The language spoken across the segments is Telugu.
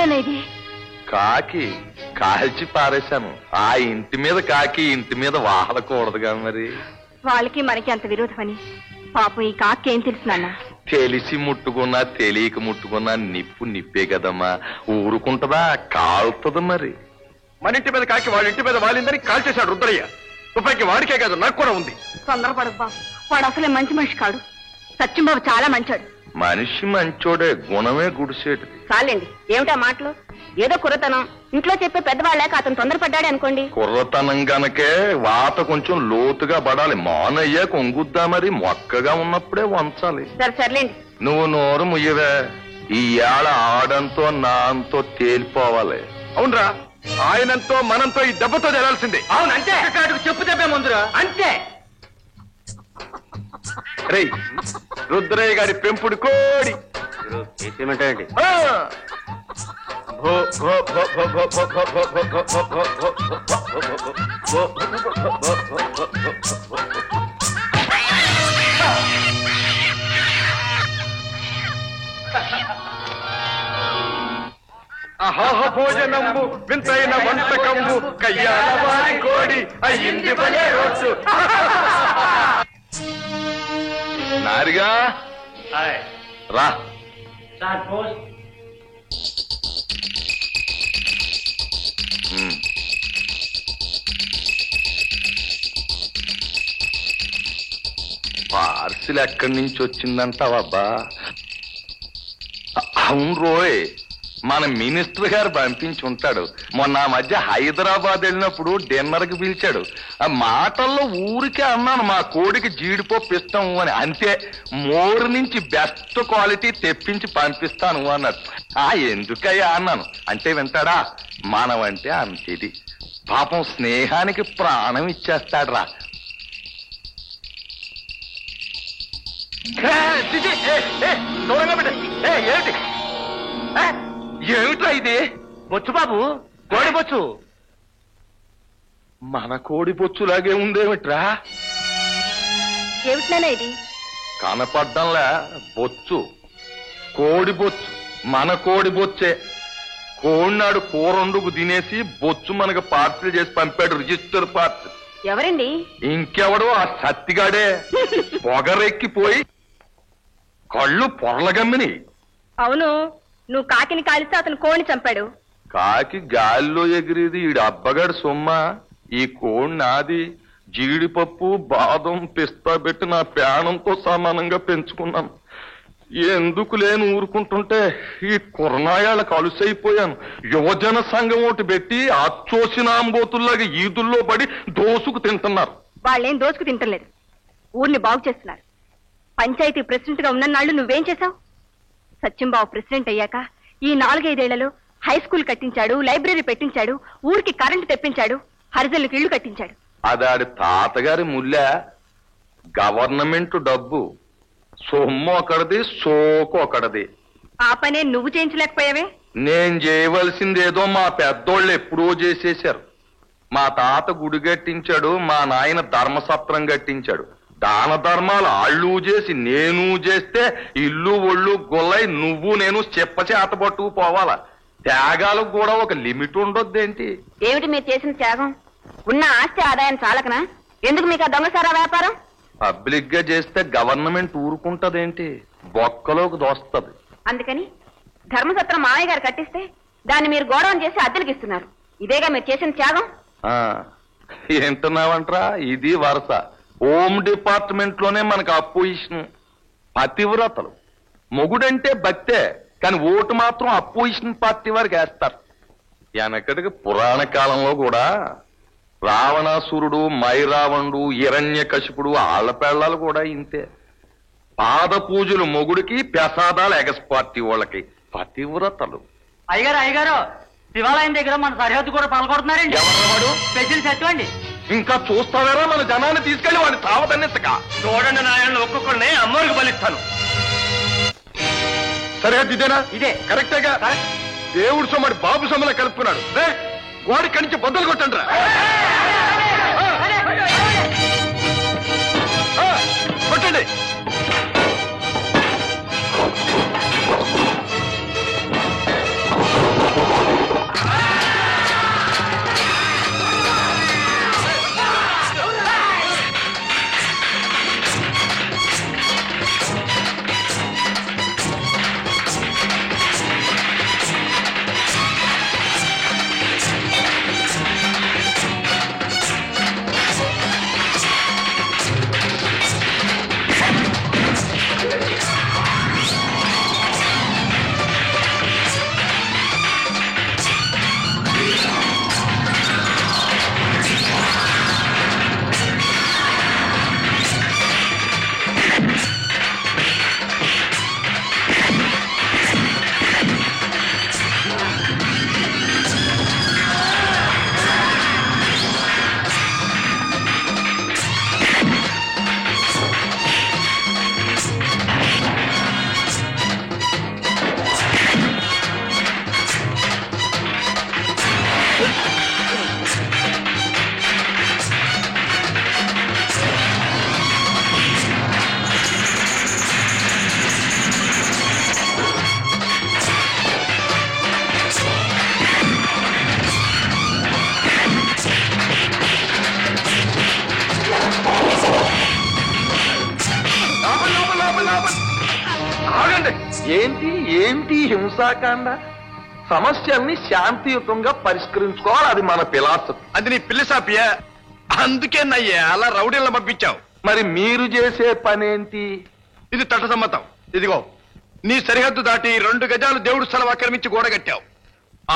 ఏమిటనేది? కాకి కాల్చి పారేశాను. ఆ ఇంటి మీద కాకి ఇంటి మీద వాహలకూడదుగా మరి. వాళ్ళకి మనకి అంత విరోధమని పాపం ఈ కాకి ఏం తెలుసు నాన్న? తెలిసి ముట్టుకున్నా తెలియక ముట్టుకున్నా నిప్పు నిప్పే కదమ్మా, ఊరుకుంటదా? కాలుతుంది మరి. మన ఇంటి మీద కాకి వాళ్ళ ఇంటి మీద వాలిందని కాల్చేశాడు రుద్రయ్య. తుపాకి వాడికే కాదు నాకు కూడా ఉంది. తొందరపడకు బాబు, వాడు అసలే మంచి మనిషి కాడు. సత్యంబాబు చాలా మంచాడు. మనిషి మంచోడే, గుణమే గుడిసేటి. చాలండి, ఏమిటా మాటలు? ఏదో కుర్రతనం ఇంట్లో చెప్పే పెద్దవాళ్ళక అతను తొందరపడ్డాడే అనుకోండి. కుర్రతనం గనకే వాత కొంచెం లోతుగా పడాలి. మానయ్య కొంగుద్దా మరి, మొక్కగా ఉన్నప్పుడే వంచాలి. సర్లేండి. నువ్వు నోరు ముయ్యవే. ఈ ఏళ ఆడంతో నాంతో తేలిపోవాలి. అవునరా, ఆయనంతో మనంతో ఈ దెబ్బతో తెలాల్సిందే. అవును అంతే. చెప్పు దెబ్బే ముందురా అంతే. రే రుద్రయ్య గారి పెంపుడు కోడి. చేసేమంటాయండి? అహాహ భోజనంబు వింతైన వంటకంబు కయ్యాల వారి కోడి అయ్యింది భలే రోజు. నారిగా రా. పార్సిల్ ఎక్కడి నుంచి వచ్చిందంటావబ్బా? అవును రోయ్, మన మినిస్టర్ గారు పంపించి ఉంటాడు. మొన్న ఆ మధ్య హైదరాబాద్ వెళ్ళినప్పుడు డిన్నర్ కి పిలిచాడు. ఆ మాటల్లో ఊరికే అన్నాను మా కోడికి జీడిపప్పు ఇష్టం అని. అంతే, మోరు నుంచి బెస్ట్ క్వాలిటీ తెప్పించి పంపిస్తాను అన్నాడు. ఎందుకయ్యా అన్నాను. అంటే వింటాడా? మనమంటే అంతేది. పాపం స్నేహానికి ప్రాణం ఇచ్చేస్తాడు రా. ఏంటి ఏమిట్రా ఇది? బొచ్చు బాబు, కోడి బొచ్చు. మన కోడి బొచ్చులాగే ఉందేమిట్రా? ఏమిటినా ఇది? కనపడ్డంలా బొచ్చు, కోడి బొచ్చు. మన కోడి బొచ్చే. కోడినాడు కూరండుకు తినేసి బొచ్చు మనకు పార్సిల్ చేసి పంపాడు, రిజిస్టర్ పార్సిల్. ఎవరండి? ఇంకెవడో ఆ సత్తిగాడే. పొగరెక్కిపోయి కళ్ళు పొరలగమ్మిని. అవును, నువ్వు కాకిని కాలిస్తే అతను కోడిని చంపాడు. కాకి గాలిలో ఎగిరేది ఈడు అబ్బగాడు సొమ్మ. ఈ కోడి నాది. జీడిపప్పు బాదం పిస్తా పెట్టి నా ప్రాణంతో సమానంగా పెంచుకున్నాను. ఎందుకు లేని ఊరుకుంటుంటే ఈ కుర్నాయాళ్ళకు అలుసైపోయాను. యువజన సంఘం ఒకటి పెట్టి అచ్చోసినాంబోతుల్లాగా ఈదుల్లో పడి దోసుకు తింటున్నారు. వాళ్ళేం దోసుకు తింటలేదు, ఊరిని బాగు చేస్తున్నారు. పంచాయతీ ప్రెసిడెంట్ గా ఉన్నన్నాళ్ళు నువ్వేం చేశావు? సత్యంబాబు ప్రెసిడెంట్ అయ్యాక ఈ 4-5 ఏళ్లలో హై స్కూల్ కట్టించాడు, లైబ్రరీ పెట్టించాడు, ఊరికి కరెంటు తెప్పించాడు, హరిజనులకు ఇళ్లు కట్టించాడు. అదాడి తాతగారి ముల్లె. గవర్నమెంట్ డబ్బు. సొమ్ము ఒకటిది, సోకు ఒకటిది. ఆ పనే నువ్వు చేయించలేకపోయావే? నేను చేయవలసిందేదో మా పెద్దోళ్ళు ఎప్పుడో చేసేశారు. మా తాత గుడి కట్టించాడు, మా నాయన ధర్మసత్రం కట్టించాడు. దాన ధర్మాలు ఆళ్ళు చేసి నేను చేస్తే ఇల్లు ఒళ్ళు గొల్లై నువ్వు నేను చెప్పచేత పట్టుకు పోవాలా? త్యాగాలకు కూడా ఒక లిమిట్ ఉండొద్దేంటి? ఏమిటి మీరు చేసిన త్యాగం? ఉన్న ఆస్తి ఆదాయం చాలకనా? ఎందుకు మీకు ఆ దొంగసారా వ్యాపారం? పబ్లిక్ గా చేస్తే గవర్నమెంట్ ఊరుకుంటదేంటి? బొక్కలోకి దోస్తది. అందుకని ధర్మసత్రం మామయ్య గారు కట్టిస్తే దాన్ని మీరు గోడౌన్ చేసి అద్దెలకు ఇస్తున్నారు. ఇదేగా మీరు చేసిన త్యాగం? ఏంటున్నావంట్రా? ఇది వరుస. హోమ్ డిపార్ట్మెంట్ లోనే మనకు అపోజిషన్. పతివ్రతలు. మొగుడంటే భక్తే, కానీ ఓటు మాత్రం అపోజిషన్ పార్టీ వారికి వేస్తారు. వెనకటికి పురాణ కాలంలో కూడా రావణాసురుడు, మైరావణుడు, హిరణ్యకశిపుడు ఆళ్లపేళ్లాలు కూడా ఇంతే. పాద పూజలు మొగుడికి, ప్రసాదాలు ఎగస్ పార్టీ వాళ్ళకి. పతివ్రతలు. అయ్యగారు శివాలయం దగ్గర మన సరిహద్దు కూడా పాల్గొడుతున్నారండి. ఎవరు? స్పెషల్ సెట్ అండి. ఇంకా చూస్తావేరా మన జనాన్ని తీసుకెళ్లి వాడిని తావదన్నెత్తక. చూడండి నాయన, ఒక్కొక్కరిని అమ్మోరికి బలిస్తాను. సరిహద్దు ఇదేనా? ఇదే. కరెక్టేగా? దేవుడు సొమ్మడి బాబు సొమ్మలా కలుపుకున్నాడు. గోడి కనించి బద్దలు కొట్టండి రా. కొట్టండి. ఆగండి. ఏంటి ఏంటి హింసాకాండ? సమస్యల్ని శాంతియుతంగా పరిష్కరించుకోవాలి, అది మన ఫిలాసఫీ. అది నీ పిల్లసాపియా? అందుకే నయ్యా అలా రౌడీలను పంపించావు. మరి మీరు చేసే పనేంటి? ఇది తటసమ్మతం. ఇదిగో నీ సరిహద్దు దాటి 2 గజాలు దేవుడు స్థలం ఆక్రమించి గోడ కట్టావు.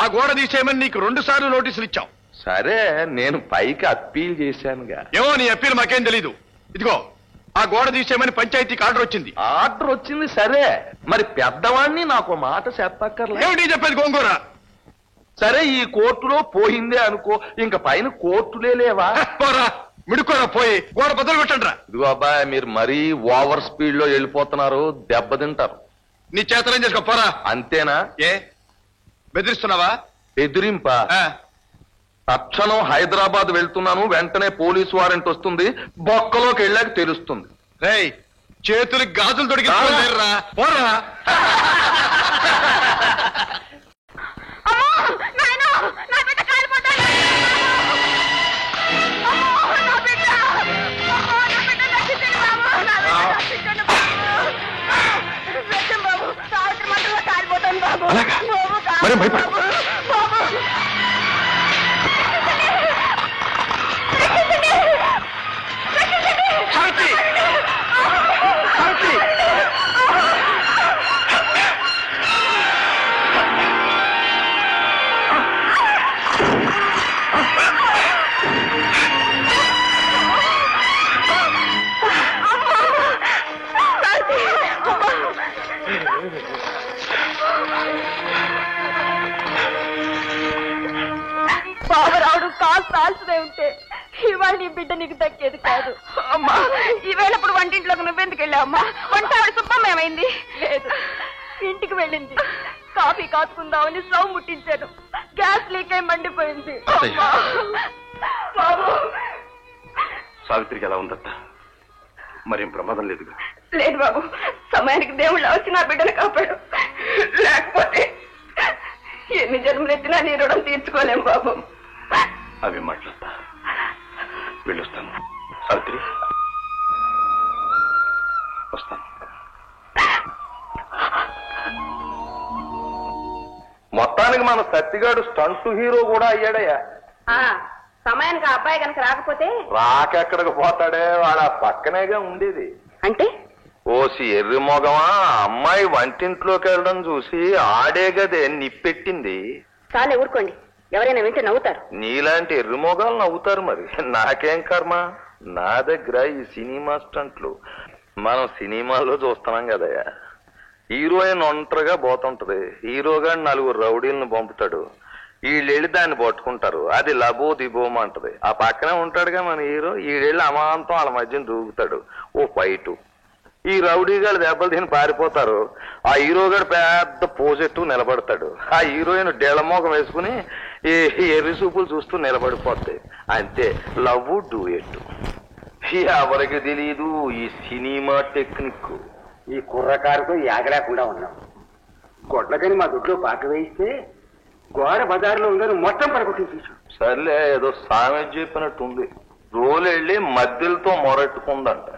ఆ గోడ తీసేయమని నీకు 2 సార్లు నోటీసులు ఇచ్చావు. సరే, నేను పైకి అప్పీల్ చేశానుగా. ఏమో నీ అప్పీల్ మాకేం తెలీదు. ఇదిగో ఆ గోడ తీసేయమని పంచాయతీకి ఆర్డర్ వచ్చింది. ఆర్డర్ వచ్చింది సరే, మరి పెద్దవాణ్ణి నాకు మాట చెప్పక్కర్లే. ఏమిటి చెప్పేది గోంగూర? సరే, ఈ కోర్టులో పోయిందే అనుకో, ఇంక పైన కోర్టులే లేవా? పోరా, మిడుకోరా, పోయి గోడ బదులు పెట్టండి రా. ఇదిగో అబ్బాయి, మీరు మరీ ఓవర్ స్పీడ్ లో వెళ్ళిపోతున్నారు, దెబ్బతింటారు. నీ చేతనం చేసుకో, పోరా. అంతేనా? ఏ బెదిరిస్తున్నావా? బెదిరింప? తక్షణం హైదరాబాద్ వెళ్తున్నాను, వెంటనే పోలీసు వారెంట్ వస్తుంది, బొక్కలోకి వెళ్ళాక తెలుస్తుంది. రేయ్, చేతులు గాజులు తొడిగిరా, పోరా. మరి భయపడ. బాబరావుడు కాస్త ఆల్సిదే ఉంటే ఇవాళ నీ బిడ్డ నీకు దక్కేది కాదు. అమ్మా, ఈవేళప్పుడు వంటింట్లోకి నువ్వెందుకు వెళ్ళావమ్మా? వంట ఆవిడ సుబ్బమ్మ ఏమైంది? లేదు, ఇంటికి వెళ్ళింది. కాఫీ కాచుకుందామని స్టవ్ ముట్టించాను, గ్యాస్ లీక్ అయి మండిపోయింది. బాబు, సావిత్రికి ఎలా ఉందత్త? మరేం ప్రమాదం లేదుగా? లేదు బాబు, సమయానికి దేవుళ్ళు వచ్చి నా బిడ్డను కాపాడు. లేకపోతే ఎన్ని జన్మలెత్తినా నీ రుణం తీర్చుకోలేం బాబు. అవి మాట్లాడతా, వెళ్ళొస్తాను. సావిత్రి, వస్తాను. మొత్తానికి మన సత్తిగాడు స్టంట్ హీరో కూడా అయ్యాడయ్యా. సమయానికి ఆ అబ్బాయి కనుక రాకపోతే రాకెక్కడికి పోతాడే, వాడు ఆ పక్కనేగా ఉండేది. అంటే ఓసి ఎర్రి మొగమా, అమ్మాయి వంటింట్లోకి వెళ్ళడం చూసి ఆడే గదే నిప్పెట్టింది. చాలే ఊరుకోండి, ఎవరైనా వింటే నవ్వుతారు. నీలాంటి ఎర్రి మొగాలు నవ్వుతారు, మరి నాకేం కర్మ. నా దగ్గర ఈ సినిమా స్టంట్లు మనం సినిమాల్లో చూస్తున్నాం కదయ్యా. హీరోయిన్ ఒంటరిగా పోతుంటది, హీరోగా 4 రౌడీలను పంపుతాడు, వీళ్ళెళ్ళి దాన్ని పట్టుకుంటారు, అది లబో దిబోమంటది. ఆ పక్కనే ఉంటాడుగా మన హీరో, వీళ్ళెళ్ళి అమాంతం వాళ్ళ మధ్యన దూకుతాడు, ఓ ఫైటు. ఈ రౌడీగాడు దెబ్బలు తిని పారిపోతారు, ఆ హీరోగాడు పెద్ద పోజెట్టు నిలబడతాడు, ఆ హీరోయిన్ డెళమోగం వేసుకుని ఈ ఎర్రి చూపులు చూస్తూ నిలబడిపోతాయి. అంతే, లవ్ డూయెట్. ఎవరికి తెలీదు ఈ సినిమా టెక్నిక్. ఈ కుర్రకారుతో యాగలేకుండా ఉన్నాం. గొడ్లకని మా దొడ్లో పాక వేయిస్తే గోడ బజార్లో ఉందని మొత్తం పడగొట్టించు. సర్లే, ఏదో సామెత చెప్పినట్టుంది. రోలు వెళ్ళి మధ్యలతో మొరట్టుకుందంట.